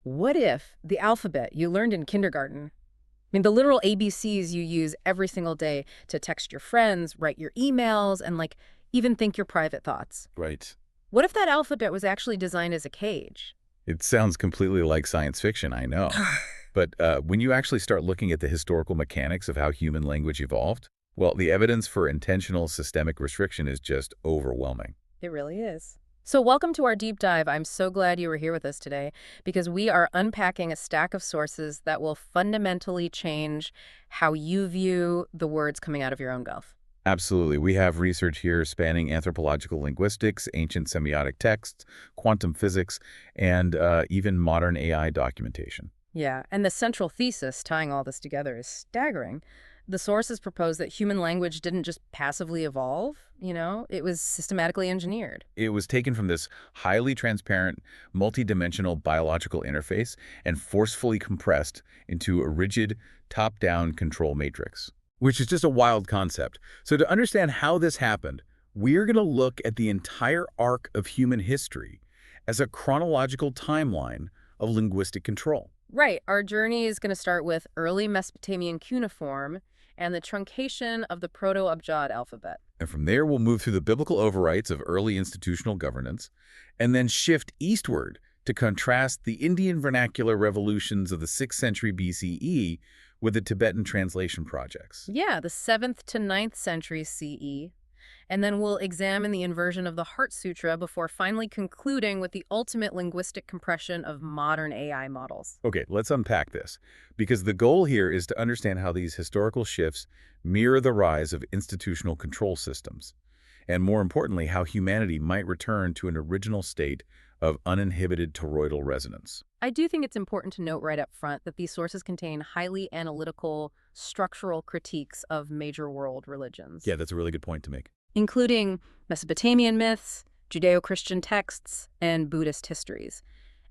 What if the alphabet you learned in kindergarten, the literal ABCs you use every single day to text your friends, write your emails, and even think your private thoughts. Right. What if that alphabet was actually designed as a cage? It sounds completely like science fiction, I know. But when you actually start looking at the historical mechanics of how human language evolved, well, the evidence for intentional systemic restriction is just overwhelming. It really is. So welcome to our deep dive. I'm so glad you were here with us today because we are unpacking a stack of sources that will fundamentally change how you view the words coming out of your own mouth. Absolutely. We have research here spanning anthropological linguistics, ancient semiotic texts, quantum physics, and even modern AI documentation. Yeah, and the central thesis tying all this together is staggering. The sources propose that human language didn't just passively evolve, it was systematically engineered. It was taken from this highly transparent, multidimensional biological interface and forcefully compressed into a rigid, top-down control matrix, which is just a wild concept. So to understand how this happened, we're going to look at the entire arc of human history as a chronological timeline of linguistic control. Right, our journey is going to start with early Mesopotamian cuneiform and the truncation of the Proto-Abjad alphabet. And from there, we'll move through the biblical overrights of early institutional governance, and then shift eastward to contrast the Indian vernacular revolutions of the 6th century BCE with the Tibetan translation projects. Yeah, the 7th to 9th century CE. And then we'll examine the inversion of the Heart Sutra before finally concluding with the ultimate linguistic compression of modern AI models. Okay, let's unpack this, because the goal here is to understand how these historical shifts mirror the rise of institutional control systems, and more importantly, how humanity might return to an original state of uninhibited toroidal resonance. I do think it's important to note right up front that these sources contain highly analytical, structural critiques of major world religions. Yeah, that's a really good point to make. Including Mesopotamian myths, Judeo-Christian texts, and Buddhist histories.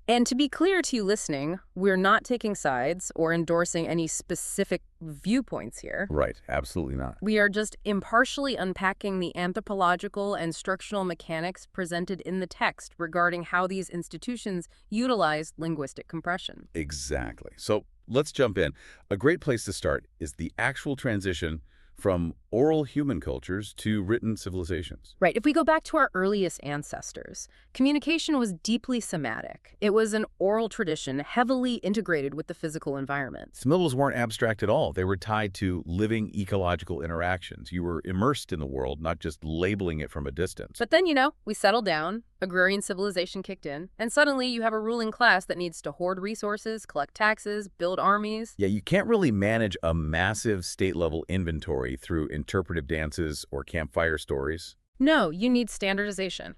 And to be clear to you listening, we're not taking sides or endorsing any specific viewpoints here. Right, absolutely not. We are just impartially unpacking the anthropological and structural mechanics presented in the text regarding how these institutions utilize linguistic compression. Exactly. So let's jump in. A great place to start is the actual transition from oral human cultures to written civilizations. Right. If we go back to our earliest ancestors, communication was deeply somatic. It was an oral tradition heavily integrated with the physical environment. Symbols weren't abstract at all. They were tied to living ecological interactions. You were immersed in the world, not just labeling it from a distance. But then, we settled down, agrarian civilization kicked in, and suddenly you have a ruling class that needs to hoard resources, collect taxes, build armies. Yeah, you can't really manage a massive state-level inventory through interpretive dances or campfire stories. No, you need standardization.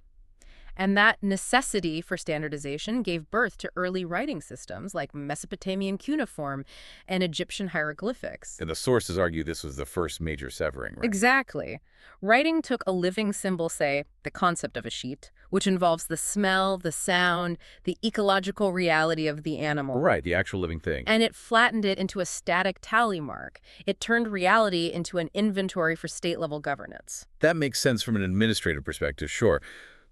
And that necessity for standardization gave birth to early writing systems like Mesopotamian cuneiform and Egyptian hieroglyphics. And the sources argue this was the first major severing, right? Exactly. Writing took a living symbol, say, the concept of a sheet, which involves the smell, the sound, the ecological reality of the animal. Right, the actual living thing. And it flattened it into a static tally mark. It turned reality into an inventory for state-level governance. That makes sense from an administrative perspective, sure.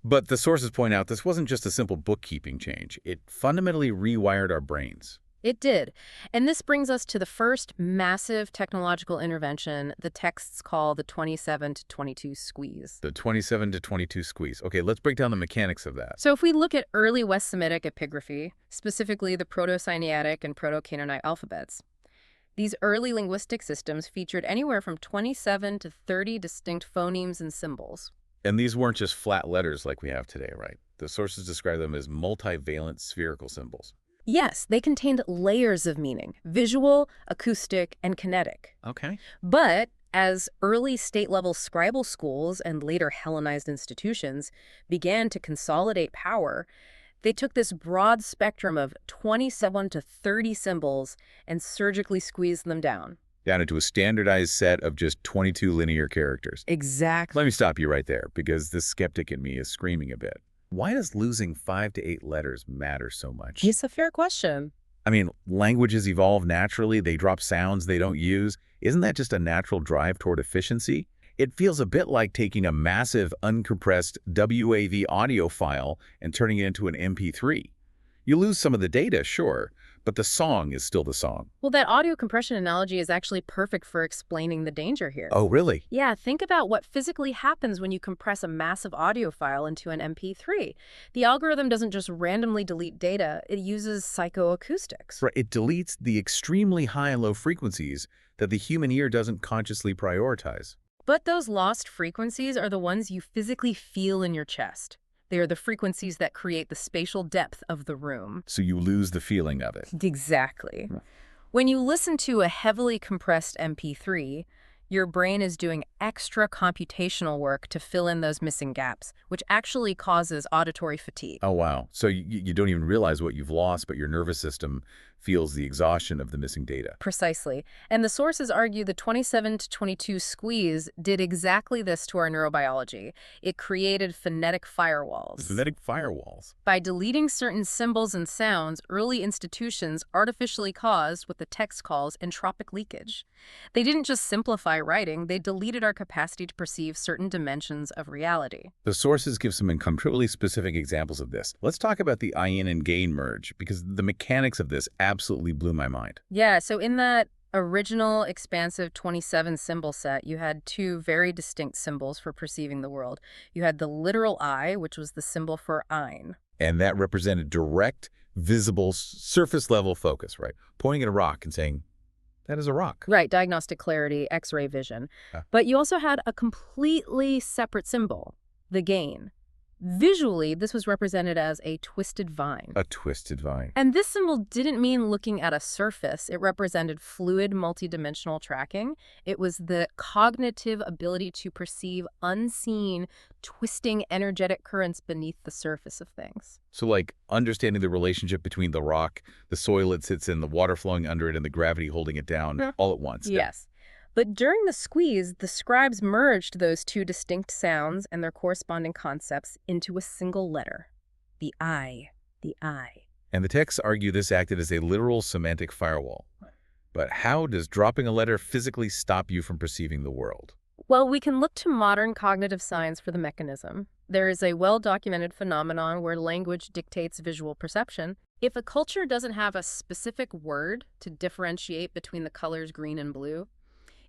But the sources point out this wasn't just a simple bookkeeping change. It fundamentally rewired our brains. It did. And this brings us to the first massive technological intervention the texts call the 27 to 22 squeeze. The 27 to 22 squeeze. Okay, let's break down the mechanics of that. So if we look at early West Semitic epigraphy, specifically the Proto-Sinaitic and Proto-Canaanite alphabets, these early linguistic systems featured anywhere from 27 to 30 distinct phonemes and symbols. And these weren't just flat letters like we have today, right? The sources describe them as multivalent spherical symbols. Yes, they contained layers of meaning, visual, acoustic, and kinetic. Okay. But as early state-level scribal schools and later Hellenized institutions began to consolidate power, they took this broad spectrum of 27 to 30 symbols and surgically squeezed them down. Down into a standardized set of just 22 linear characters. Exactly. Let me stop you right there, because the skeptic in me is screaming a bit. Why does losing 5 to 8 letters matter so much? It's a fair question. I mean, languages evolve naturally. They drop sounds they don't use. Isn't that just a natural drive toward efficiency? It feels a bit like taking a massive, uncompressed WAV audio file and turning it into an MP3. You lose some of the data, sure, but the song is still the song. Well, that audio compression analogy is actually perfect for explaining the danger here. Oh, really? Yeah, think about what physically happens when you compress a massive audio file into an MP3. The algorithm doesn't just randomly delete data, it uses psychoacoustics. Right. It deletes the extremely high and low frequencies that the human ear doesn't consciously prioritize. But those lost frequencies are the ones you physically feel in your chest. They are the frequencies that create the spatial depth of the room. So you lose the feeling of it. Exactly. Right. When you listen to a heavily compressed MP3, your brain is doing extra computational work to fill in those missing gaps, which actually causes auditory fatigue. Oh, wow. So you don't even realize what you've lost, but your nervous system feels the exhaustion of the missing data. Precisely. And the sources argue the 27 to 22 squeeze did exactly this to our neurobiology. It created phonetic firewalls. Phonetic firewalls. By deleting certain symbols and sounds, early institutions artificially caused what the text calls entropic leakage. They didn't just simplify writing, they deleted our capacity to perceive certain dimensions of reality. The sources give some incredibly specific examples of this. Let's talk about the yin and gain merge, because the mechanics of this absolutely blew my mind. Yeah, so in that original expansive 27 symbol set, you had two very distinct symbols for perceiving the world. You had the literal eye, which was the symbol for ein. And that represented direct, visible, surface-level focus, right? Pointing at a rock and saying, that is a rock. Right, diagnostic clarity, X-ray vision. Yeah. But you also had a completely separate symbol, the gain. Visually, this was represented as a twisted vine. A twisted vine. And this symbol didn't mean looking at a surface. It represented fluid, multidimensional tracking. It was the cognitive ability to perceive unseen, twisting energetic currents beneath the surface of things. So like understanding the relationship between the rock, the soil it sits in, the water flowing under it, and the gravity holding it down all at once. Yes. But during the squeeze, the scribes merged those two distinct sounds and their corresponding concepts into a single letter. The I. The I. And the texts argue this acted as a literal semantic firewall. But how does dropping a letter physically stop you from perceiving the world? Well, we can look to modern cognitive science for the mechanism. There is a well-documented phenomenon where language dictates visual perception. If a culture doesn't have a specific word to differentiate between the colors green and blue,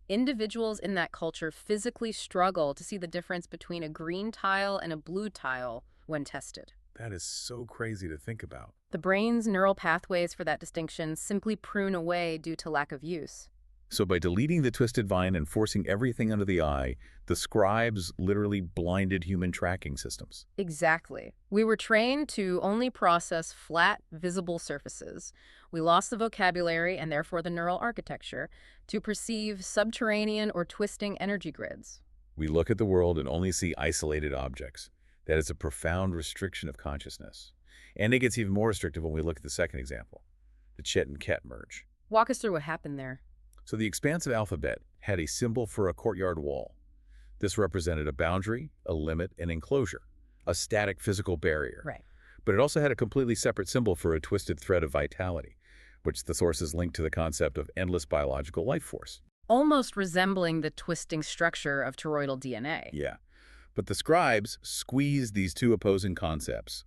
individuals in that culture physically struggle to see the difference between a green tile and a blue tile when tested. That is so crazy to think about. The brain's neural pathways for that distinction simply prune away due to lack of use. So by deleting the twisted vine and forcing everything under the eye, the scribes literally blinded human tracking systems. Exactly. We were trained to only process flat, visible surfaces. We lost the vocabulary and therefore the neural architecture to perceive subterranean or twisting energy grids. We look at the world and only see isolated objects. That is a profound restriction of consciousness. And it gets even more restrictive when we look at the second example, the Chet and Ket merge. Walk us through what happened there. So the expansive alphabet had a symbol for a courtyard wall. This represented a boundary, a limit, an enclosure, a static physical barrier. Right. But it also had a completely separate symbol for a twisted thread of vitality, which the sources link to the concept of endless biological life force. Almost resembling the twisting structure of toroidal DNA. Yeah. But the scribes squeezed these two opposing concepts,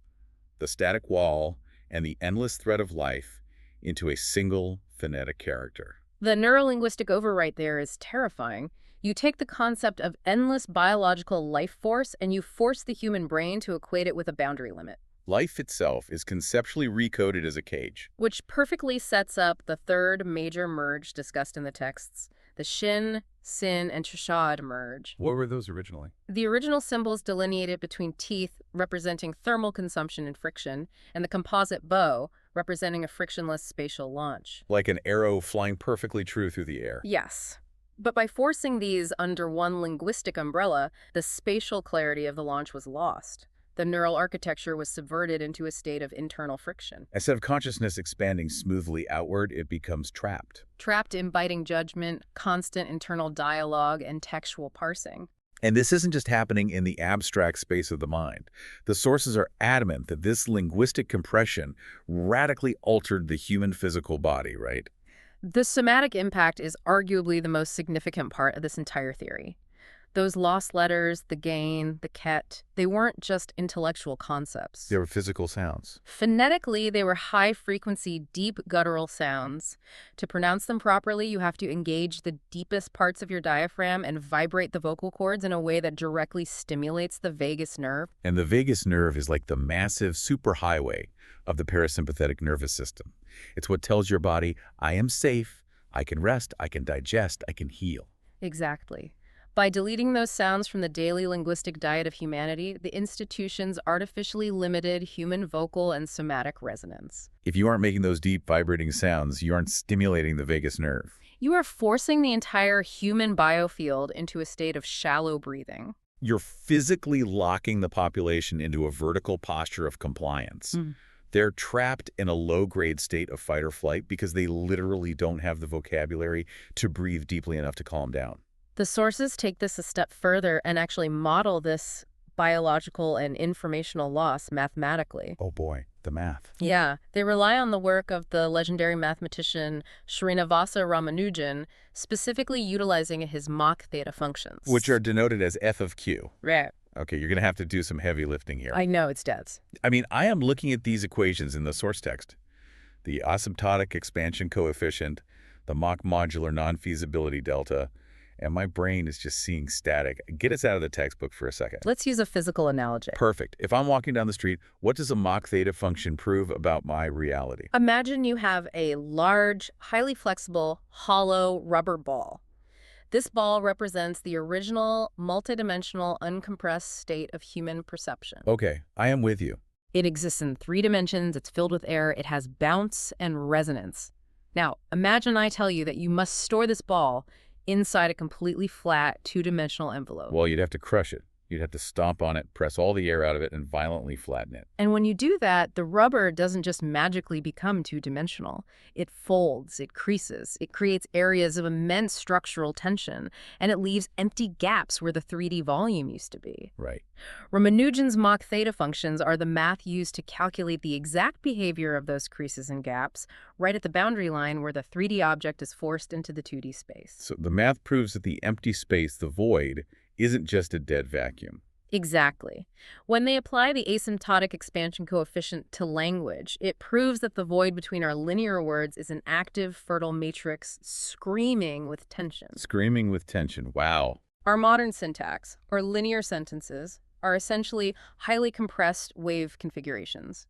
the static wall and the endless thread of life, into a single phonetic character. The neurolinguistic overwrite there is terrifying. You take the concept of endless biological life force and you force the human brain to equate it with a boundary limit. Life itself is conceptually recoded as a cage. Which perfectly sets up the third major merge discussed in the texts, the Shin, Sin, and Chashad merge. What were those originally? The original symbols delineated between teeth representing thermal consumption and friction, and the composite bow representing a frictionless spatial launch. Like an arrow flying perfectly true through the air. Yes. But by forcing these under one linguistic umbrella, the spatial clarity of the launch was lost. The neural architecture was subverted into a state of internal friction. Instead of consciousness expanding smoothly outward, it becomes trapped. Trapped in biting judgment, constant internal dialogue, and textual parsing. And this isn't just happening in the abstract space of the mind. The sources are adamant that this linguistic compression radically altered the human physical body, right? The somatic impact is arguably the most significant part of this entire theory. Those lost letters, the gain, the ket, they weren't just intellectual They concepts. were physical sounds. Phonetically, they were high-frequency, deep guttural sounds. To pronounce them properly, you have to engage the deepest parts of your diaphragm and vibrate the vocal cords in a way that directly stimulates the vagus nerve. And the vagus nerve is like the massive superhighway of the parasympathetic nervous system. It's what tells your body, I am safe, I can rest, I can digest, I can heal. Exactly. By deleting those sounds from the daily linguistic diet of humanity, the institutions artificially limited human vocal and somatic resonance. If you aren't making those deep vibrating sounds, you aren't stimulating the vagus nerve. You are forcing the entire human biofield into a state of shallow breathing. You're physically locking the population into a vertical posture of compliance. Mm. They're trapped in a low-grade state of fight or flight because they literally don't have the vocabulary to breathe deeply enough to calm down. The sources take this a step further and actually model this biological and informational loss mathematically. Oh boy, the math. Yeah, they rely on the work of the legendary mathematician Srinivasa Ramanujan, specifically utilizing his Mach theta functions. Which are denoted as f of q. Right. Okay, you're going to have to do some heavy lifting here. I know it's deads. I mean, I am looking at these equations in the source text. The asymptotic expansion coefficient, the Mach modular non-feasibility delta, and my brain is just seeing static. Get us out of the textbook for a second. Let's use a physical analogy. Perfect. If I'm walking down the street, what does a Mach theta function prove about my reality? Imagine you have a large, highly flexible, hollow rubber ball. This ball represents the original, multidimensional, uncompressed state of human perception. Okay, I am with you. It exists in 3 dimensions, it's filled with air, it has bounce and resonance. Now, imagine I tell you that you must store this ball inside a completely flat, 2-dimensional envelope. Well, you'd have to crush it. You'd have to stomp on it, press all the air out of it, and violently flatten it. And when you do that, the rubber doesn't just magically become 2-dimensional. It folds, it creases, it creates areas of immense structural tension, and it leaves empty gaps where the 3D volume used to be. Right. Ramanujan's Mach theta functions are the math used to calculate the exact behavior of those creases and gaps right at the boundary line where the 3D object is forced into the 2D space. So the math proves that the empty space, the void, isn't just a dead vacuum. Exactly. When they apply the asymptotic expansion coefficient to language, it proves that the void between our linear words is an active, fertile matrix screaming with tension. Screaming with tension. Wow. Our modern syntax, or linear sentences, are essentially highly compressed wave configurations.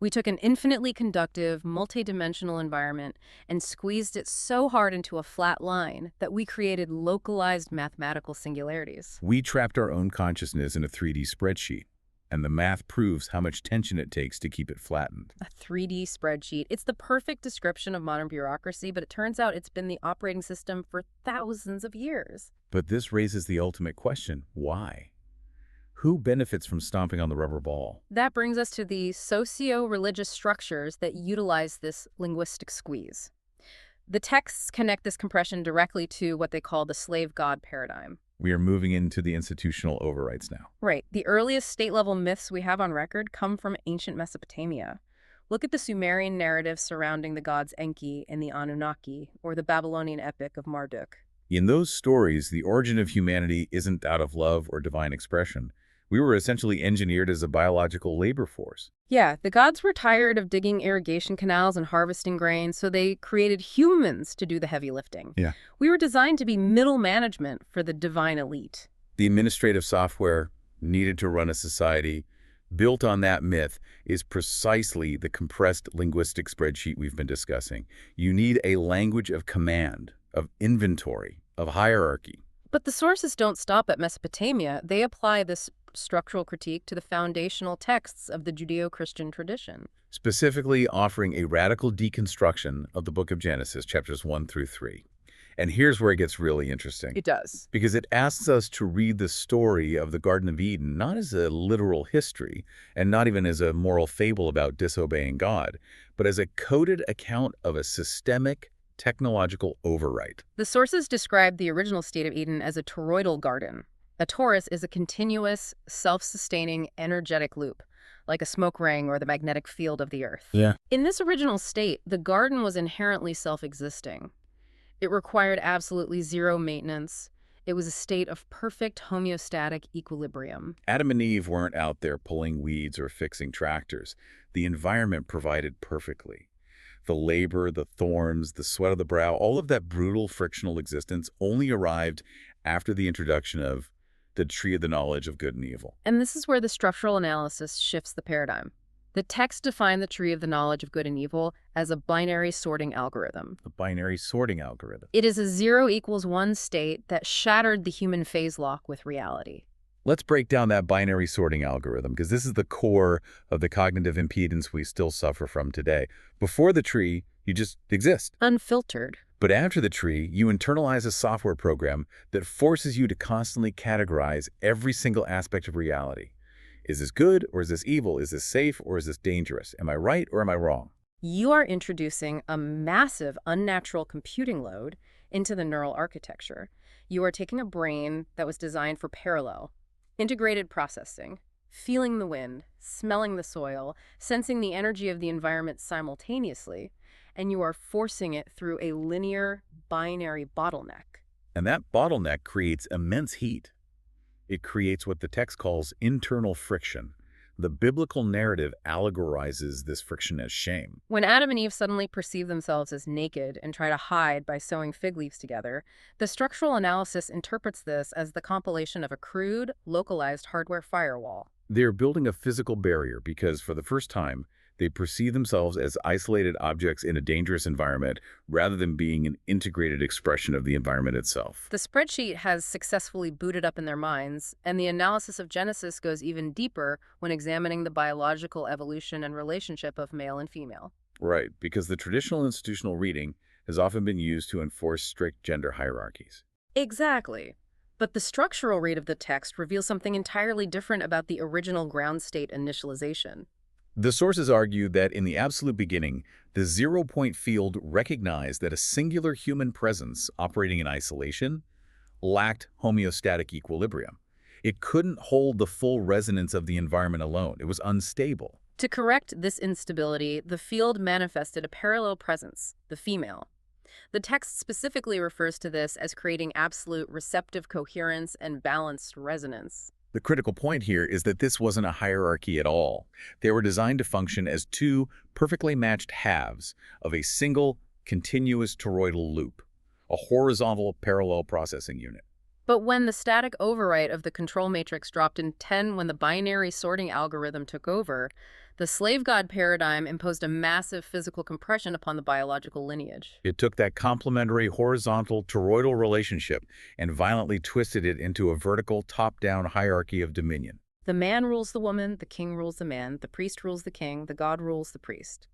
We took an infinitely conductive, multidimensional environment and squeezed it so hard into a flat line that we created localized mathematical singularities. We trapped our own consciousness in a 3D spreadsheet, and the math proves how much tension it takes to keep it flattened. A 3D spreadsheet. It's the perfect description of modern bureaucracy, but it turns out it's been the operating system for thousands of years. But this raises the ultimate question, why? Who benefits from stomping on the rubber ball? That brings us to the socio-religious structures that utilize this linguistic squeeze. The texts connect this compression directly to what they call the slave god paradigm. We are moving into the institutional overrights now. Right. The earliest state-level myths we have on record come from ancient Mesopotamia. Look at the Sumerian narrative surrounding the gods Enki and the Anunnaki, or the Babylonian epic of Marduk. In those stories, the origin of humanity isn't out of love or divine expression. We were essentially engineered as a biological labor force. Yeah, the gods were tired of digging irrigation canals and harvesting grain, so they created humans to do the heavy lifting. Yeah. We were designed to be middle management for the divine elite. The administrative software needed to run a society built on that myth is precisely the compressed linguistic spreadsheet we've been discussing. You need a language of command, of inventory, of hierarchy. But the sources don't stop at Mesopotamia. They apply this structural critique to the foundational texts of the Judeo-Christian tradition. Specifically offering a radical deconstruction of the book of Genesis, chapters 1 through 3. And here's where it gets really interesting. It does. Because it asks us to read the story of the Garden of Eden not as a literal history, and not even as a moral fable about disobeying God, but as a coded account of a systemic, technological overwrite. The sources describe the original state of Eden as a toroidal garden. A torus is a continuous, self-sustaining, energetic loop, like a smoke ring or the magnetic field of the Earth. Yeah. In this original state, the garden was inherently self-existing. It required absolutely zero maintenance. It was a state of perfect homeostatic equilibrium. Adam and Eve weren't out there pulling weeds or fixing tractors. The environment provided perfectly. The labor, the thorns, the sweat of the brow, all of that brutal frictional existence only arrived after the introduction of the tree of the knowledge of good and evil. And this is where the structural analysis shifts the paradigm. The text defined the tree of the knowledge of good and evil as a binary sorting algorithm. A binary sorting algorithm. It is a 0 equals 1 state that shattered the human phase lock with reality. Let's break down that binary sorting algorithm, because this is the core of the cognitive impedance we still suffer from today. Before the tree, you just exist. Unfiltered. But after the tree, you internalize a software program that forces you to constantly categorize every single aspect of reality. Is this good or is this evil? Is this safe or is this dangerous? Am I right or am I wrong? You are introducing a massive unnatural computing load into the neural architecture. You are taking a brain that was designed for parallel, integrated processing, feeling the wind, smelling the soil, sensing the energy of the environment simultaneously, and you are forcing it through a linear, binary bottleneck. And that bottleneck creates immense heat. It creates what the text calls internal friction. The biblical narrative allegorizes this friction as shame. When Adam and Eve suddenly perceive themselves as naked and try to hide by sewing fig leaves together, the structural analysis interprets this as the compilation of a crude, localized hardware firewall. They're building a physical barrier because, for the first time, they perceive themselves as isolated objects in a dangerous environment rather than being an integrated expression of the environment itself. The spreadsheet has successfully booted up in their minds, and the analysis of Genesis goes even deeper when examining the biological evolution and relationship of male and female. Right, because the traditional institutional reading has often been used to enforce strict gender hierarchies. Exactly. But the structural read of the text reveals something entirely different about the original ground state initialization. The sources argue that in the absolute beginning, the zero-point field recognized that a singular human presence operating in isolation lacked homeostatic equilibrium. It couldn't hold the full resonance of the environment alone. It was unstable. To correct this instability, the field manifested a parallel presence, the female. The text specifically refers to this as creating absolute receptive coherence and balanced resonance. The critical point here is that this wasn't a hierarchy at all. They were designed to function as two perfectly matched halves of a single, continuous toroidal loop, a horizontal parallel processing unit. But when the static overwrite of the control matrix dropped in 10 when the binary sorting algorithm took over, the slave god paradigm imposed a massive physical compression upon the biological lineage. It took that complementary horizontal toroidal relationship and violently twisted it into a vertical top-down hierarchy of dominion. The man rules the woman, the king rules the man, the priest rules the king, the god rules the priest.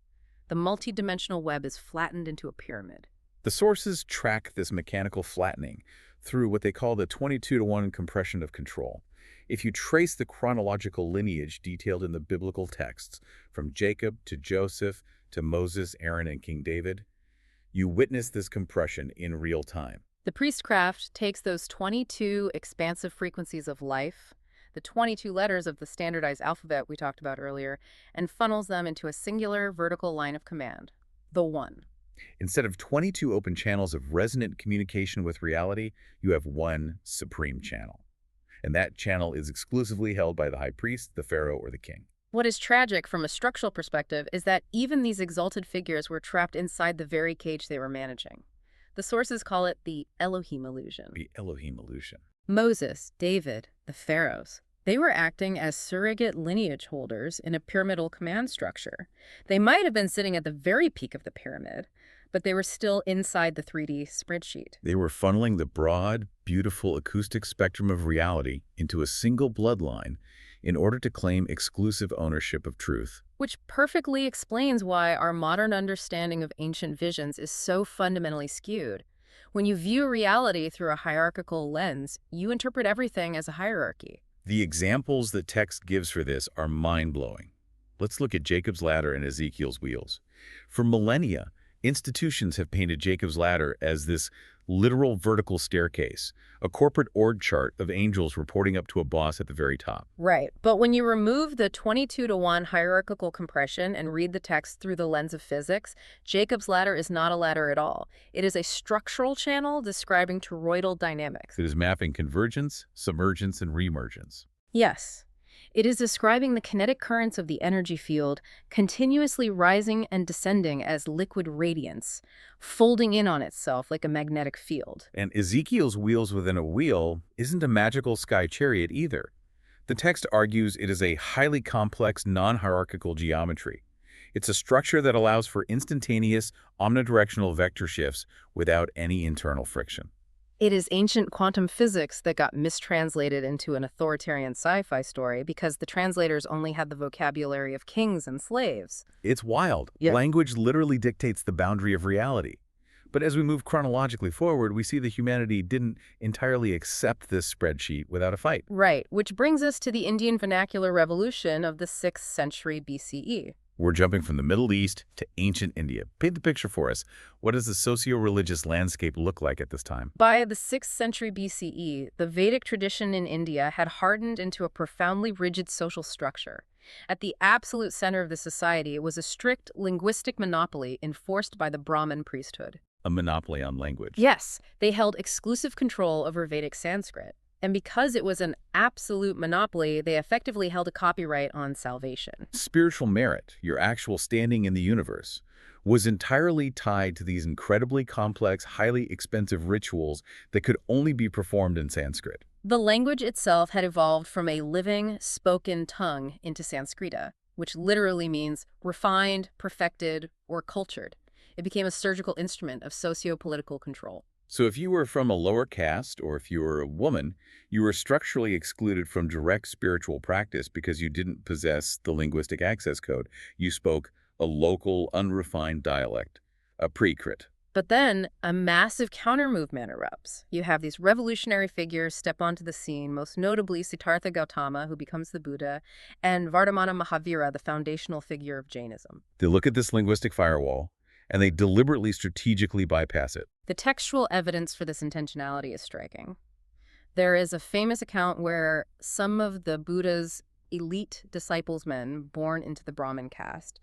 The multidimensional web is flattened into a pyramid. The sources track this mechanical flattening through what they call the 22-to-1 compression of control. If you trace the chronological lineage detailed in the biblical texts, from Jacob to Joseph to Moses, Aaron, and King David, you witness this compression in real time. The priestcraft takes those 22 expansive frequencies of life, the 22 letters of the standardized alphabet we talked about earlier, and funnels them into a singular vertical line of command, the One. Instead of 22 open channels of resonant communication with reality, you have one supreme channel. And that channel is exclusively held by the high priest, the pharaoh, or the king. What is tragic from a structural perspective is that even these exalted figures were trapped inside the very cage they were managing. The sources call it the Elohim illusion. The Elohim illusion. Moses, David, the pharaohs. They were acting as surrogate lineage holders in a pyramidal command structure. They might have been sitting at the very peak of the pyramid, but they were still inside the 3D spreadsheet. They were funneling the broad, beautiful acoustic spectrum of reality into a single bloodline in order to claim exclusive ownership of truth. Which perfectly explains why our modern understanding of ancient visions is so fundamentally skewed. When you view reality through a hierarchical lens, you interpret everything as a hierarchy. The examples the text gives for this are mind-blowing. Let's look at Jacob's ladder and Ezekiel's wheels. For millennia, Institutions have painted Jacob's ladder as this literal vertical staircase, a corporate org chart of angels reporting up to a boss at the very top. Right. But when you remove the 22-to-1 hierarchical compression and read the text through the lens of physics, Jacob's ladder is not a ladder at all. It is a structural channel describing toroidal dynamics. It is mapping convergence, submergence, and reemergence. Yes. It is describing the kinetic currents of the energy field continuously rising and descending as liquid radiance, folding in on itself like a magnetic field. And Ezekiel's wheels within a wheel isn't a magical sky chariot either. The text argues it is a highly complex, non-hierarchical geometry. It's a structure that allows for instantaneous, omnidirectional vector shifts without any internal friction. It is ancient quantum physics that got mistranslated into an authoritarian sci-fi story because the translators only had the vocabulary of kings and slaves. It's wild. Yeah. Language literally dictates the boundary of reality. But as we move chronologically forward, we see that humanity didn't entirely accept this spreadsheet without a fight. Right, which brings us to the Indian vernacular revolution of the 6th century BCE. We're jumping from the Middle East to ancient India. Paint the picture for us. What does the socio-religious landscape look like at this time? By the 6th century BCE, the Vedic tradition in India had hardened into a profoundly rigid social structure. At the absolute center of the society was a strict linguistic monopoly enforced by the Brahmin priesthood. A monopoly on language. Yes, they held exclusive control over Vedic Sanskrit. And because it was an absolute monopoly, they effectively held a copyright on salvation. Spiritual merit, your actual standing in the universe, was entirely tied to these incredibly complex, highly expensive rituals that could only be performed in Sanskrit. The language itself had evolved from a living, spoken tongue into Sanskrita, which literally means refined, perfected, or cultured. It became a surgical instrument of socio-political control. So if you were from a lower caste, or if you were a woman, you were structurally excluded from direct spiritual practice because you didn't possess the linguistic access code. You spoke a local, unrefined dialect, a Prakrit. But then a massive counter-movement erupts. You have these revolutionary figures step onto the scene, most notably Siddhartha Gautama, who becomes the Buddha, and Vardhamana Mahavira, the foundational figure of Jainism. They look at this linguistic firewall, and they deliberately strategically bypass it. The textual evidence for this intentionality is striking. There is a famous account where some of the Buddha's elite disciples men born into the Brahmin caste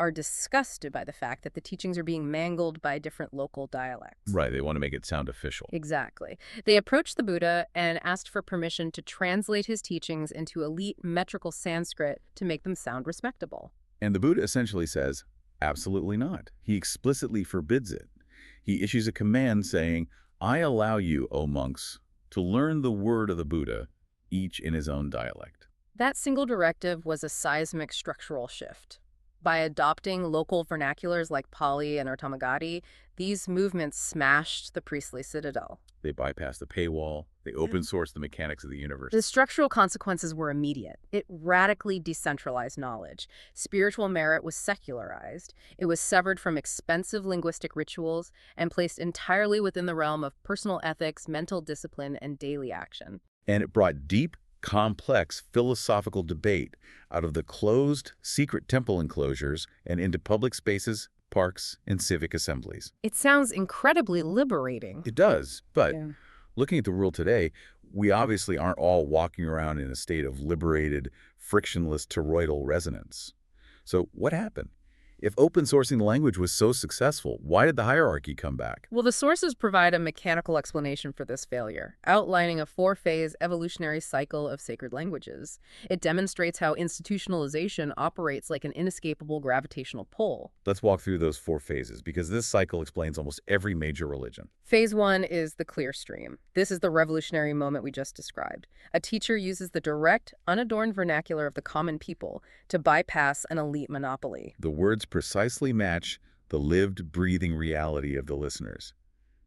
are disgusted by the fact that the teachings are being mangled by different local dialects. Right, they want to make it sound official. Exactly. They approached the Buddha and asked for permission to translate his teachings into elite metrical Sanskrit to make them sound respectable. And the Buddha essentially says, absolutely not. He explicitly forbids it. He issues a command saying, I allow you, O monks, to learn the word of the Buddha, each in his own dialect. That single directive was a seismic structural shift. By adopting local vernaculars like Pali and Urtamagadi, these movements smashed the priestly citadel. They bypass the paywall. They open source the mechanics of the universe. The structural consequences were immediate. It radically decentralized knowledge. Spiritual merit was secularized. It was severed from expensive linguistic rituals and placed entirely within the realm of personal ethics, mental discipline, and daily action. And it brought deep, complex philosophical debate out of the closed, secret temple enclosures and into public spaces, parks, and civic assemblies. It sounds incredibly liberating. It does, but Yeah. looking at the world today, we obviously aren't all walking around in a state of liberated, frictionless toroidal resonance. So what happened? If open sourcing the language was so successful, why did the hierarchy come back? Well, the sources provide a mechanical explanation for this failure, outlining a four-phase evolutionary cycle of sacred languages. It demonstrates how institutionalization operates like an inescapable gravitational pull. Let's walk through those four phases, because this cycle explains almost every major religion. Phase 1 is the clear stream. This is the revolutionary moment we just described. A teacher uses the direct, unadorned vernacular of the common people to bypass an elite monopoly. The words precisely match the lived, breathing reality of the listeners.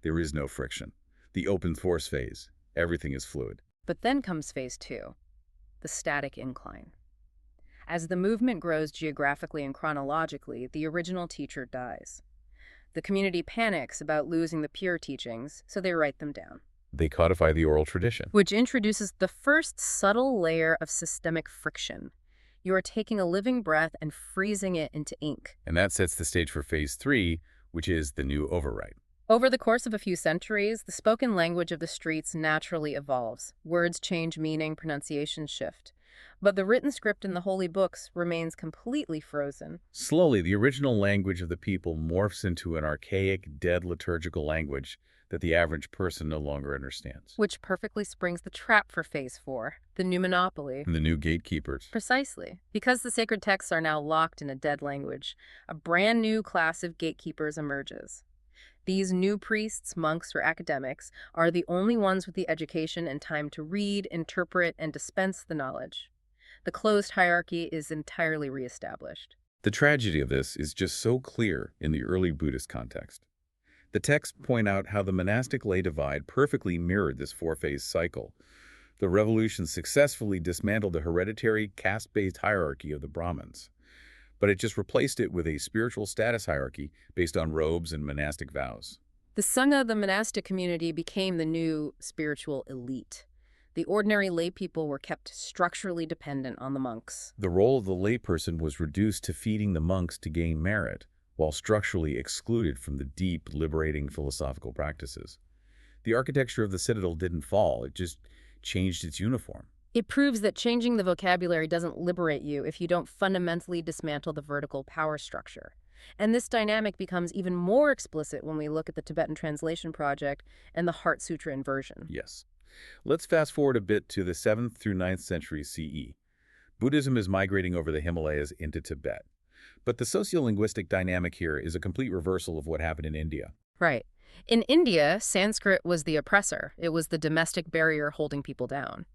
There is no friction. The open source phase, everything is fluid. But then comes phase 2, the static incline. As the movement grows geographically and chronologically, the original teacher dies. The community panics about losing the pure teachings, so they write them down. They codify the oral tradition. Which introduces the first subtle layer of systemic friction. You are taking a living breath and freezing it into ink. And that sets the stage for phase 3, which is the new override. Over the course of a few centuries, the spoken language of the streets naturally evolves. Words change meaning, pronunciations shift. But the written script in the holy books remains completely frozen, Slowly, the original language of the people morphs into an archaic, dead liturgical language that the average person no longer understands. which perfectly springs the trap for Phase 4, the new monopoly. And the new gatekeepers. Precisely. Because the sacred texts are now locked in a dead language, a brand new class of gatekeepers emerges. These new priests, monks, or academics are the only ones with the education and time to read, interpret, and dispense the knowledge. The closed hierarchy is entirely reestablished. The tragedy of this is just so clear in the early Buddhist context. The texts point out how the monastic-lay divide perfectly mirrored this four-phase cycle. The revolution successfully dismantled the hereditary, caste-based hierarchy of the Brahmins, but it just replaced it with a spiritual status hierarchy based on robes and monastic vows. The Sangha, the monastic community, became the new spiritual elite. The ordinary lay people were kept structurally dependent on the monks. The role of the layperson was reduced to feeding the monks to gain merit, while structurally excluded from the deep, liberating philosophical practices. The architecture of the citadel didn't fall, it just changed its uniform. It proves that changing the vocabulary doesn't liberate you if you don't fundamentally dismantle the vertical power structure. And this dynamic becomes even more explicit when we look at the Tibetan Translation Project and the Heart Sutra inversion. Yes. Let's fast forward a bit to the 7th through 9th centuries CE. Buddhism is migrating over the Himalayas into Tibet. But the sociolinguistic dynamic here is a complete reversal of what happened in India. Right. In India, Sanskrit was the oppressor. It was the domestic barrier holding people down.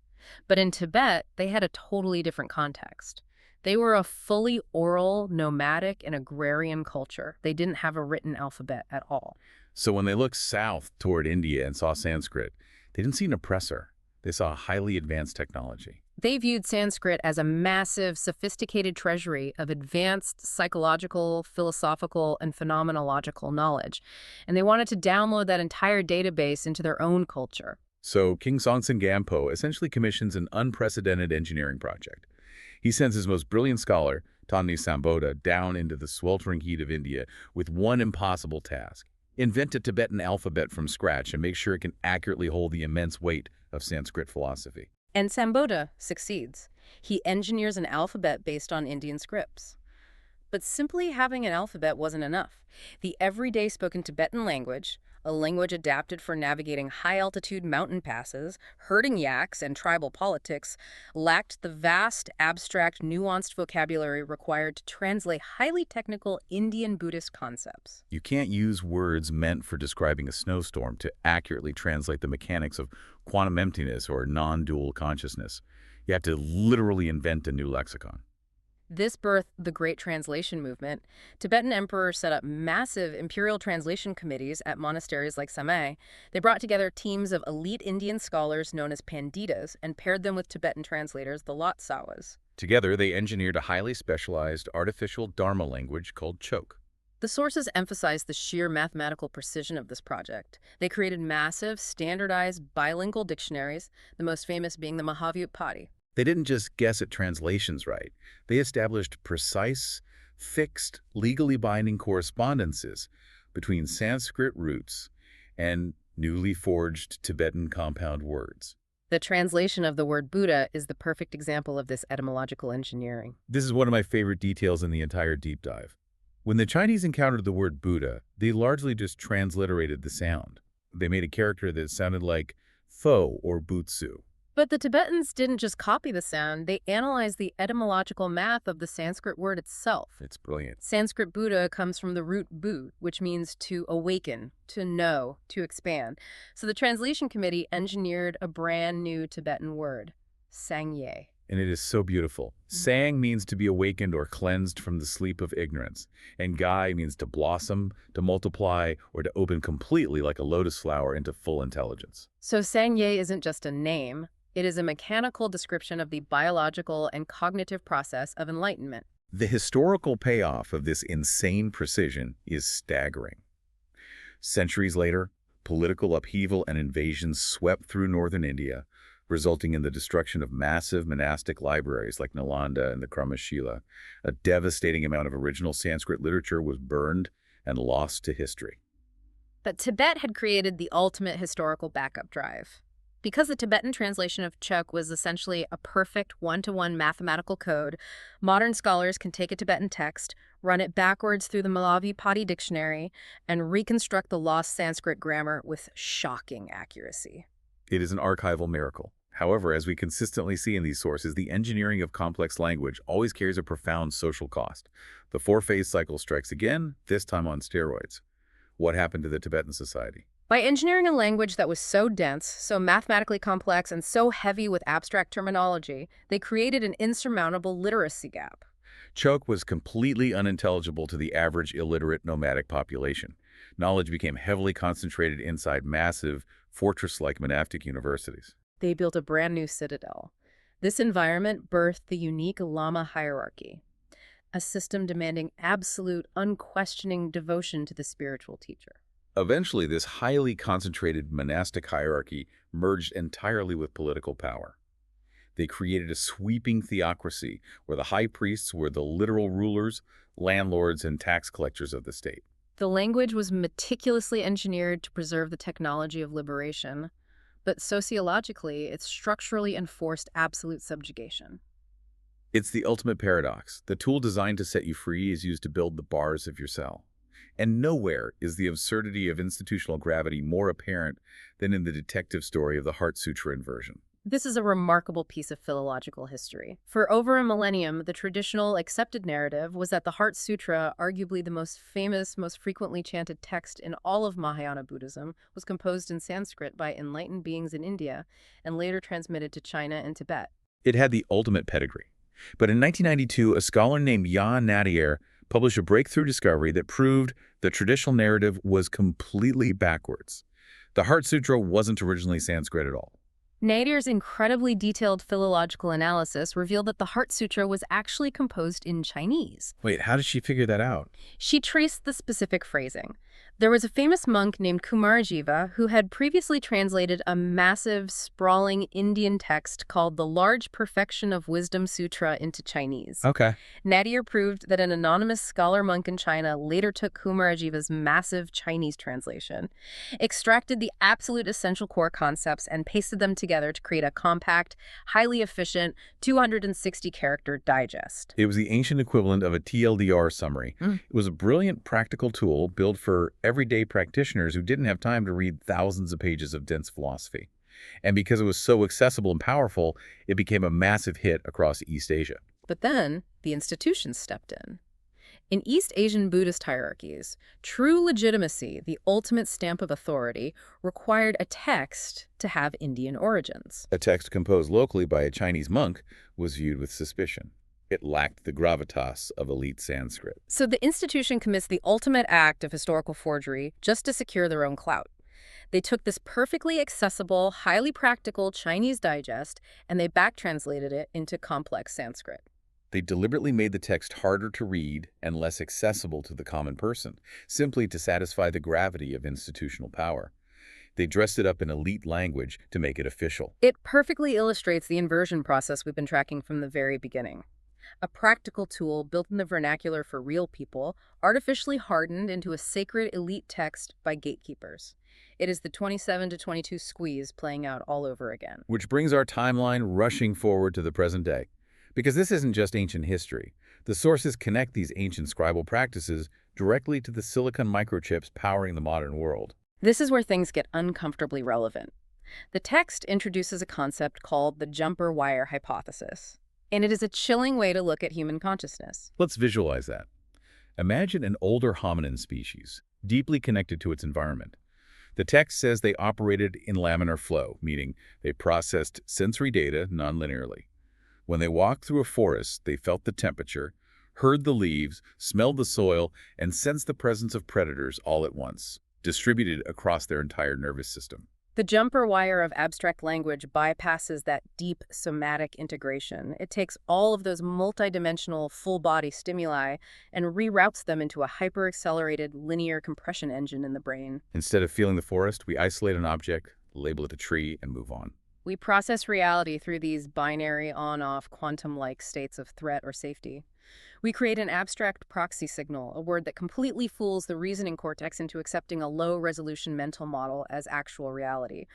But in Tibet, they had a totally different context. They were a fully oral, nomadic, and agrarian culture. They didn't have a written alphabet at all. So when they looked south toward India and saw Sanskrit, they didn't see an oppressor. They saw a highly advanced technology. They viewed Sanskrit as a massive, sophisticated treasury of advanced psychological, philosophical, and phenomenological knowledge, and they wanted to download that entire database into their own culture. So King Songtsen Gampo essentially commissions an unprecedented engineering project. He sends his most brilliant scholar, Tani Sambodha, down into the sweltering heat of India with one impossible task: invent a Tibetan alphabet from scratch and make sure it can accurately hold the immense weight of Sanskrit philosophy. And Sambodha succeeds. He engineers an alphabet based on Indian scripts. But simply having an alphabet wasn't enough. The everyday spoken Tibetan language, a language adapted for navigating high-altitude mountain passes, herding yaks, and tribal politics, lacked the vast, abstract, nuanced vocabulary required to translate highly technical Indian Buddhist concepts. You can't use words meant for describing a snowstorm to accurately translate the mechanics of quantum emptiness or non-dual consciousness. You have to literally invent a new lexicon. This birthed the Great Translation Movement. Tibetan emperors set up massive imperial translation committees at monasteries like Samay. They brought together teams of elite Indian scholars known as panditas and paired them with Tibetan translators, the Lotsawas. Together, they engineered a highly specialized artificial Dharma language called Chok. The sources emphasize the sheer mathematical precision of this project. They created massive, standardized bilingual dictionaries, the most famous being the Mahavyutpati. They didn't just guess at translations right. They established precise, fixed, legally binding correspondences between Sanskrit roots and newly forged Tibetan compound words. The translation of the word Buddha is the perfect example of this etymological engineering. This is one of my favorite details in the entire deep dive. When the Chinese encountered the word Buddha, they largely just transliterated the sound. They made a character that sounded like Fo or Butsu. But the Tibetans didn't just copy the sound, they analyzed the etymological math of the Sanskrit word itself. It's brilliant. Sanskrit Buddha comes from the root bu, which means to awaken, to know, to expand. So the translation committee engineered a brand new Tibetan word, sangye. And it is so beautiful. Sang means to be awakened or cleansed from the sleep of ignorance. And Gai means to blossom, to multiply, or to open completely like a lotus flower into full intelligence. So sangye isn't just a name. It is a mechanical description of the biological and cognitive process of enlightenment. The historical payoff of this insane precision is staggering. Centuries later, political upheaval and invasions swept through northern India, resulting in the destruction of massive monastic libraries like Nalanda and the Kramashila. A devastating amount of original Sanskrit literature was burned, and lost to history. But Tibet had created the ultimate historical backup drive. Because the Tibetan translation of Chuk was essentially a perfect one-to-one mathematical code, modern scholars can take a Tibetan text, run it backwards through the Malavi Pali dictionary, and reconstruct the lost Sanskrit grammar with shocking accuracy. It is an archival miracle. However, as we consistently see in these sources, the engineering of complex language always carries a profound social cost. The four-phase cycle strikes again, this time on steroids. What happened to the Tibetan society? By engineering a language that was so dense, so mathematically complex, and so heavy with abstract terminology, they created an insurmountable literacy gap. Chok was completely unintelligible to the average illiterate nomadic population. Knowledge became heavily concentrated inside massive, fortress-like monastic universities. They built a brand new citadel. This environment birthed the unique Lama hierarchy, a system demanding absolute, unquestioning devotion to the spiritual teacher. Eventually, this highly concentrated monastic hierarchy merged entirely with political power. They created a sweeping theocracy where the high priests were the literal rulers, landlords, and tax collectors of the state. The language was meticulously engineered to preserve the technology of liberation, but sociologically, it structurally enforced absolute subjugation. It's the ultimate paradox. The tool designed to set you free is used to build the bars of your cell. And nowhere is the absurdity of institutional gravity more apparent than in the detective story of the Heart Sutra inversion. This is a remarkable piece of philological history. For over a millennium, the traditional accepted narrative was that the Heart Sutra, arguably the most famous, most frequently chanted text in all of Mahayana Buddhism, was composed in Sanskrit by enlightened beings in India and later transmitted to China and Tibet. It had the ultimate pedigree. But in 1992, a scholar named Jan Nadir published a breakthrough discovery that proved the traditional narrative was completely backwards. The Heart Sutra wasn't originally Sanskrit at all. Nadir's incredibly detailed philological analysis revealed that the Heart Sutra was actually composed in Chinese. Wait, how did she figure that out? She traced the specific phrasing. There was a famous monk named Kumarajiva who had previously translated a massive, sprawling Indian text called the Large Perfection of Wisdom Sutra into Chinese. Okay. Nadir proved that an anonymous scholar monk in China later took Kumarajiva's massive Chinese translation, extracted the absolute essential core concepts, and pasted them together to create a compact, highly efficient, 260-character digest. It was the ancient equivalent of a TLDR summary. It was a brilliant practical tool built for everyday practitioners who didn't have time to read thousands of pages of dense philosophy. And because it was so accessible and powerful, it became a massive hit across East Asia. But then, the institutions stepped in. In East Asian Buddhist hierarchies, true legitimacy, the ultimate stamp of authority, required a text to have Indian origins. A text composed locally by a Chinese monk was viewed with suspicion. It lacked the gravitas of elite Sanskrit. So the institution commits the ultimate act of historical forgery just to secure their own clout. They took this perfectly accessible, highly practical Chinese digest and they back-translated it into complex Sanskrit. They deliberately made the text harder to read and less accessible to the common person, simply to satisfy the gravity of institutional power. They dressed it up in elite language to make it official. It perfectly illustrates the inversion process we've been tracking from the very beginning. A practical tool built in the vernacular for real people, artificially hardened into a sacred elite text by gatekeepers. It is the 27 to 22 squeeze playing out all over again. Which brings our timeline rushing forward to the present day. Because this isn't just ancient history. The sources connect these ancient scribal practices directly to the silicon microchips powering the modern world. This is where things get uncomfortably relevant. The text introduces a concept called the jumper wire hypothesis. And it is a chilling way to look at human consciousness. Let's visualize that. Imagine an older hominin species, deeply connected to its environment. The text says they operated in laminar flow, meaning they processed sensory data nonlinearly. When they walked through a forest, they felt the temperature, heard the leaves, smelled the soil, and sensed the presence of predators all at once, distributed across their entire nervous system. The jumper wire of abstract language bypasses that deep somatic integration. It takes all of those multidimensional full-body stimuli and reroutes them into a hyper-accelerated linear compression engine in the brain. Instead of feeling the forest, we isolate an object, label it a tree, and move on. We process reality through these binary on-off quantum-like states of threat or safety. We create an abstract proxy signal, a word that completely fools the reasoning cortex into accepting a low-resolution mental model as actual reality.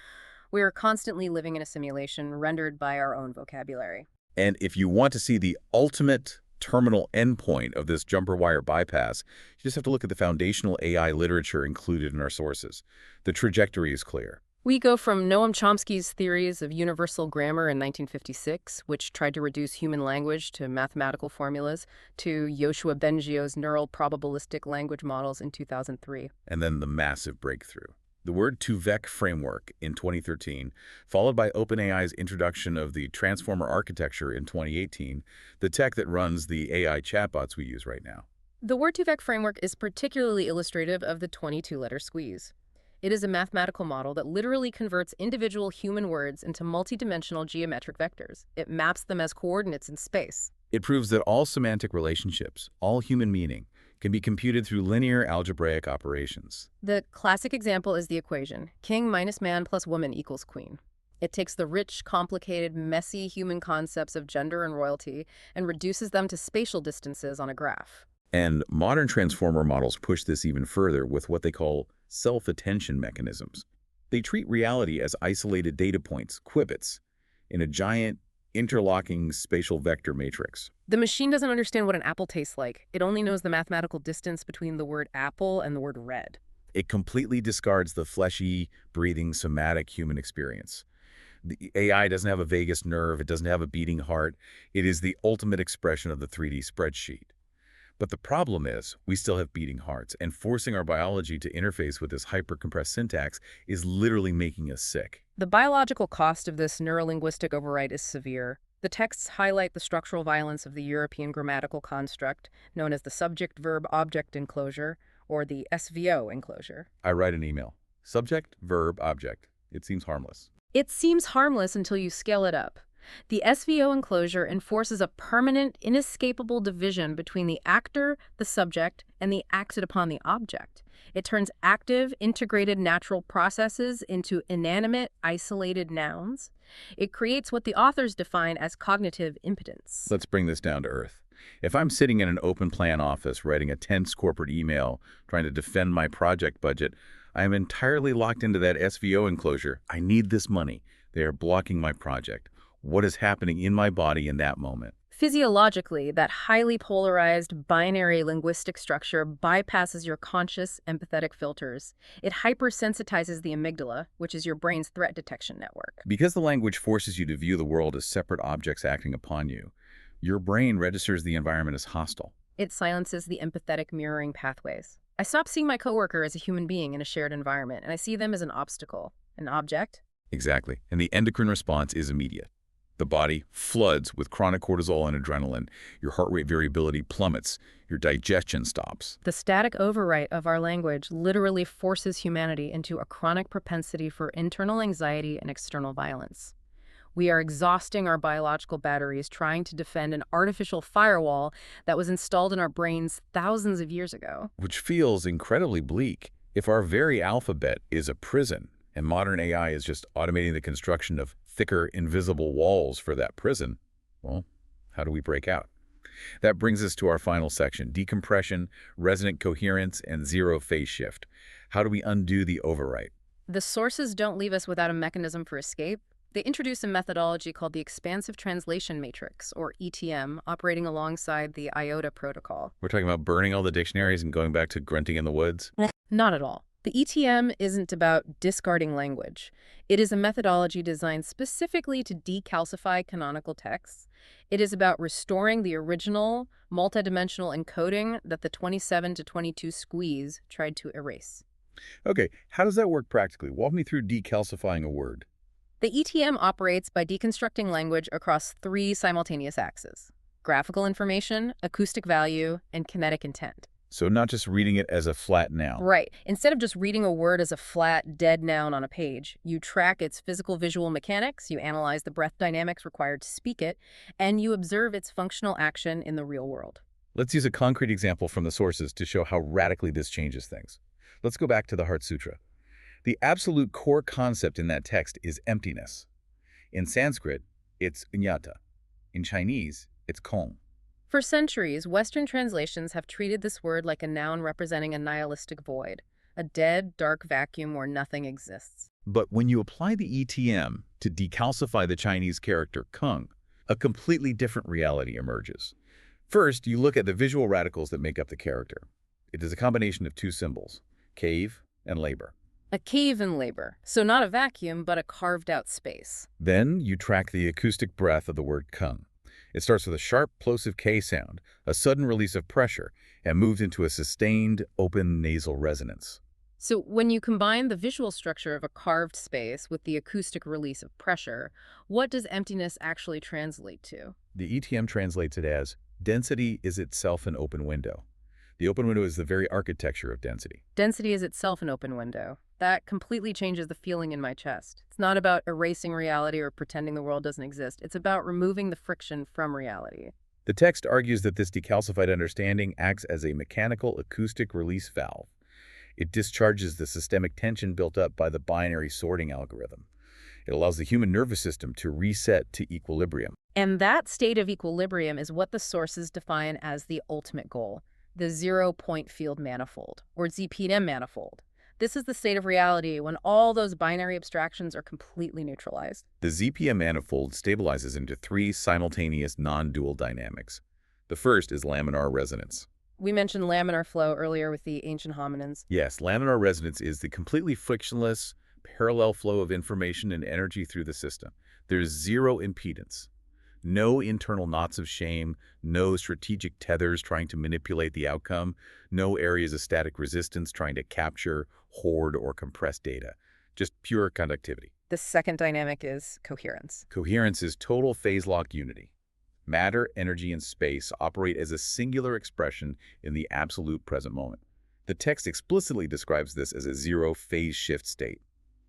We are constantly living in a simulation rendered by our own vocabulary. And if you want to see the ultimate terminal endpoint of this jumper wire bypass, you just have to look at the foundational AI literature included in our sources. The trajectory is clear. We go from Noam Chomsky's theories of universal grammar in 1956, which tried to reduce human language to mathematical formulas, to Yoshua Bengio's neural probabilistic language models in 2003. And then the massive breakthrough. The Word2Vec framework in 2013, followed by OpenAI's introduction of the transformer architecture in 2018, the tech that runs the AI chatbots we use right now. The Word2Vec framework is particularly illustrative of the 22-letter squeeze. It is a mathematical model that literally converts individual human words into multidimensional geometric vectors. It maps them as coordinates in space. It proves that all semantic relationships, all human meaning, can be computed through linear algebraic operations. The classic example is the equation, king minus man plus woman equals queen. It takes the rich, complicated, messy human concepts of gender and royalty and reduces them to spatial distances on a graph. And modern transformer models push this even further with what they call self-attention mechanisms. They treat reality as isolated data points, qubits, in a giant, interlocking spatial vector matrix. The machine doesn't understand what an apple tastes like. It only knows the mathematical distance between the word apple and the word red. It completely discards the fleshy, breathing, somatic human experience. The AI doesn't have a vagus nerve. It doesn't have a beating heart. It is the ultimate expression of the 3D spreadsheet. But the problem is, we still have beating hearts, and forcing our biology to interface with this hyper-compressed syntax is literally making us sick. The biological cost of this neurolinguistic override is severe. The texts highlight the structural violence of the European grammatical construct, known as the subject-verb-object enclosure, or the SVO enclosure. I write an email. Subject, verb, object. It seems harmless. It seems harmless until you scale it up. The SVO enclosure enforces a permanent, inescapable division between the actor, the subject, and the acted upon the object. It turns active, integrated natural processes into inanimate, isolated nouns. It creates what the authors define as cognitive impotence. Let's bring this down to earth. If I'm sitting in an open plan office writing a tense corporate email, trying to defend my project budget, I am entirely locked into that SVO enclosure. I need this money. They are blocking my project. What is happening in my body in that moment? Physiologically, that highly polarized binary linguistic structure bypasses your conscious empathetic filters. It hypersensitizes the amygdala, which is your brain's threat detection network. Because the language forces you to view the world as separate objects acting upon you, your brain registers the environment as hostile. It silences the empathetic mirroring pathways. I stop seeing my coworker as a human being in a shared environment, and I see them as an obstacle, an object. Exactly. And the endocrine response is immediate. The body floods with chronic cortisol and adrenaline. Your heart rate variability plummets. Your digestion stops. The static overwrite of our language literally forces humanity into a chronic propensity for internal anxiety and external violence. We are exhausting our biological batteries trying to defend an artificial firewall that was installed in our brains thousands of years ago. Which feels incredibly bleak. If our very alphabet is a prison, and modern AI is just automating the construction of thicker, invisible walls for that prison, well, how do we break out? That brings us to our final section, decompression, resonant coherence, and zero phase shift. How do we undo the overwrite? The sources don't leave us without a mechanism for escape. They introduce a methodology called the Expansive Translation Matrix, or ETM, operating alongside the IOTA protocol. We're talking about burning all the dictionaries and going back to grunting in the woods? Not at all. The ETM isn't about discarding language. It is a methodology designed specifically to decalcify canonical texts. It is about restoring the original, multidimensional encoding that the 27 to 22 squeeze tried to erase. Okay, how does that work practically? Walk me through decalcifying a word. The ETM operates by deconstructing language across three simultaneous axes: graphical information, acoustic value, and kinetic intent. So not just reading it as a flat noun. Right. Instead of just reading a word as a flat, dead noun on a page, you track its physical visual mechanics, you analyze the breath dynamics required to speak it, and you observe its functional action in the real world. Let's use a concrete example from the sources to show how radically this changes things. Let's go back to the Heart Sutra. The absolute core concept in that text is emptiness. In Sanskrit, it's unyata. In Chinese, it's kong. For centuries, Western translations have treated this word like a noun representing a nihilistic void, a dead, dark vacuum where nothing exists. But when you apply the ETM to decalcify the Chinese character kung, a completely different reality emerges. First, you look at the visual radicals that make up the character. It is a combination of two symbols, cave and labor. A cave in labor, so not a vacuum, but a carved out space. Then you track the acoustic breath of the word kung. It starts with a sharp, plosive K sound, a sudden release of pressure, and moves into a sustained, open nasal resonance. So when you combine the visual structure of a carved space with the acoustic release of pressure, what does emptiness actually translate to? The ETM translates it as, density is itself an open window. The open window is the very architecture of density. Density is itself an open window. That completely changes the feeling in my chest. It's not about erasing reality or pretending the world doesn't exist. It's about removing the friction from reality. The text argues that this decalcified understanding acts as a mechanical acoustic release valve. It discharges the systemic tension built up by the binary sorting algorithm. It allows the human nervous system to reset to equilibrium. And that state of equilibrium is what the sources define as the ultimate goal, the zero-point field manifold, or ZPM manifold. This is the state of reality when all those binary abstractions are completely neutralized. The ZPM manifold stabilizes into three simultaneous non-dual dynamics. The first is laminar resonance. We mentioned laminar flow earlier with the ancient hominins. Yes, laminar resonance is the completely frictionless, parallel flow of information and energy through the system. There's zero impedance. No internal knots of shame, no strategic tethers trying to manipulate the outcome, no areas of static resistance trying to capture, hoard, or compress data. Just pure conductivity. The second dynamic is coherence. Coherence is total phase-lock unity. Matter, energy, and space operate as a singular expression in the absolute present moment. The text explicitly describes this as a zero phase shift state.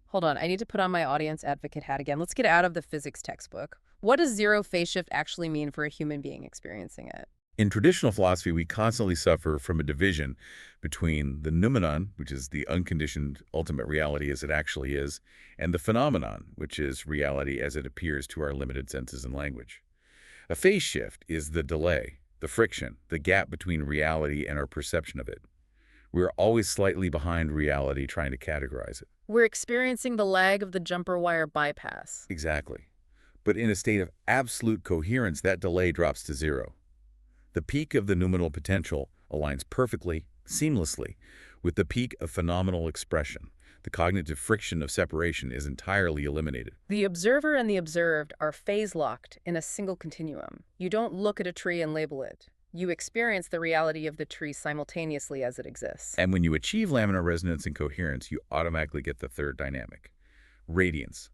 Hold on, I need to put on my audience advocate hat again. Let's get out of the physics textbook. What does zero phase shift actually mean for a human being experiencing it? In traditional philosophy, we constantly suffer from a division between the noumenon, which is the unconditioned ultimate reality as it actually is, and the phenomenon, which is reality as it appears to our limited senses and language. A phase shift is the delay, the friction, the gap between reality and our perception of it. We're always slightly behind reality trying to categorize it. We're experiencing the lag of the jumper wire bypass. Exactly. But in a state of absolute coherence, that delay drops to zero. The peak of the noumenal potential aligns perfectly, seamlessly, with the peak of phenomenal expression. The cognitive friction of separation is entirely eliminated. The observer and the observed are phase-locked in a single continuum. You don't look at a tree and label it. You experience the reality of the tree simultaneously as it exists. And when you achieve laminar resonance and coherence, you automatically get the third dynamic. Radiance.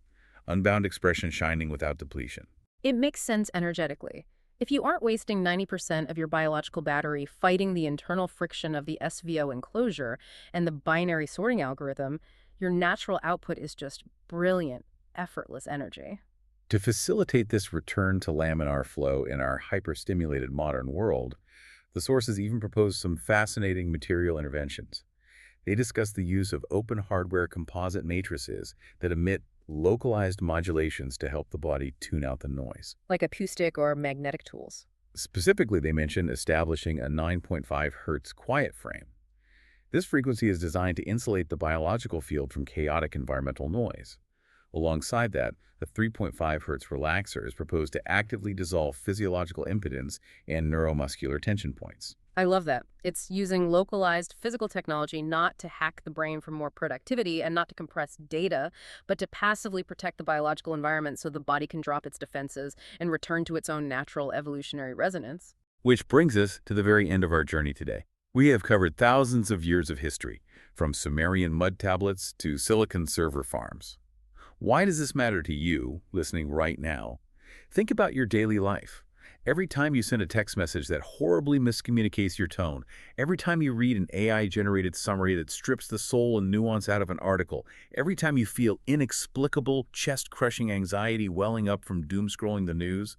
Unbound expression shining without depletion. It makes sense energetically. If you aren't wasting 90% of your biological battery fighting the internal friction of the SVO enclosure and the binary sorting algorithm, your natural output is just brilliant, effortless energy. To facilitate this return to laminar flow in our hyperstimulated modern world, the sources even propose some fascinating material interventions. They discuss the use of open hardware composite matrices that emit localized modulations to help the body tune out the noise. Like acoustic or magnetic tools. Specifically, they mention establishing a 9.5 Hz quiet frame. This frequency is designed to insulate the biological field from chaotic environmental noise. Alongside that, a 3.5 Hz relaxer is proposed to actively dissolve physiological impedance and neuromuscular tension points. I love that. It's using localized physical technology not to hack the brain for more productivity and not to compress data, but to passively protect the biological environment so the body can drop its defenses and return to its own natural evolutionary resonance. Which brings us to the very end of our journey today. We have covered thousands of years of history, from Sumerian mud tablets to silicon server farms. Why does this matter to you, listening right now? Think about your daily life. Every time you send a text message that horribly miscommunicates your tone, every time you read an AI-generated summary that strips the soul and nuance out of an article, every time you feel inexplicable, chest-crushing anxiety welling up from doom-scrolling the news,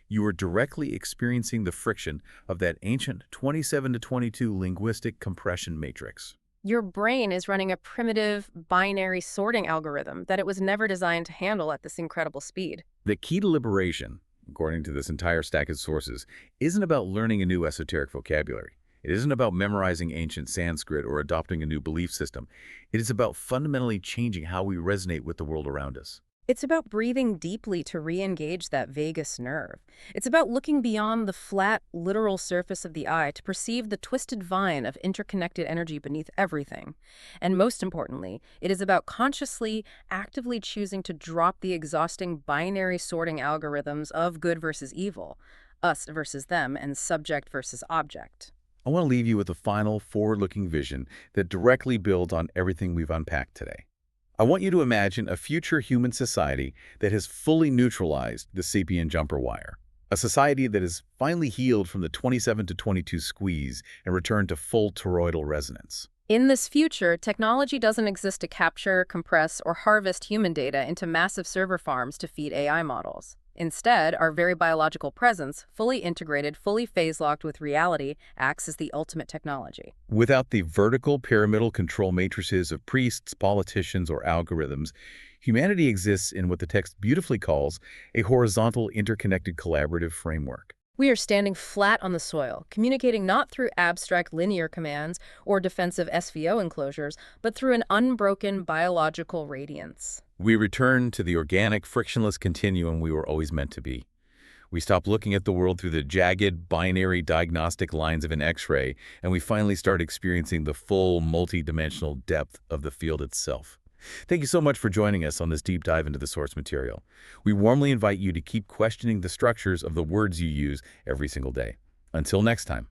you are directly experiencing the friction of that ancient 27 to 22 linguistic compression matrix. Your brain is running a primitive binary sorting algorithm that it was never designed to handle at this incredible speed. The key to liberation according to this entire stack of sources, isn't about learning a new esoteric vocabulary. It isn't about memorizing ancient Sanskrit or adopting a new belief system. It is about fundamentally changing how we resonate with the world around us. It's about breathing deeply to re-engage that vagus nerve. It's about looking beyond the flat, literal surface of the eye to perceive the twisted vine of interconnected energy beneath everything. And most importantly, it is about consciously, actively choosing to drop the exhausting binary sorting algorithms of good versus evil, us versus them, and subject versus object. I want to leave you with a final, forward-looking vision that directly builds on everything we've unpacked today. I want you to imagine a future human society that has fully neutralized the sapien jumper wire. A society that has finally healed from the 27 to 22 squeeze and returned to full toroidal resonance. In this future, technology doesn't exist to capture, compress, or harvest human data into massive server farms to feed AI models. Instead, our very biological presence, fully integrated, fully phase-locked with reality, acts as the ultimate technology. Without the vertical pyramidal control matrices of priests, politicians, or algorithms, humanity exists in what the text beautifully calls a horizontal, interconnected, collaborative framework. We are standing flat on the soil, communicating not through abstract linear commands or defensive SVO enclosures, but through an unbroken biological radiance. We return to the organic, frictionless continuum we were always meant to be. We stop looking at the world through the jagged, binary diagnostic lines of an X-ray, and we finally start experiencing the full, multi-dimensional depth of the field itself. Thank you so much for joining us on this deep dive into the source material. We warmly invite you to keep questioning the structures of the words you use every single day. Until next time.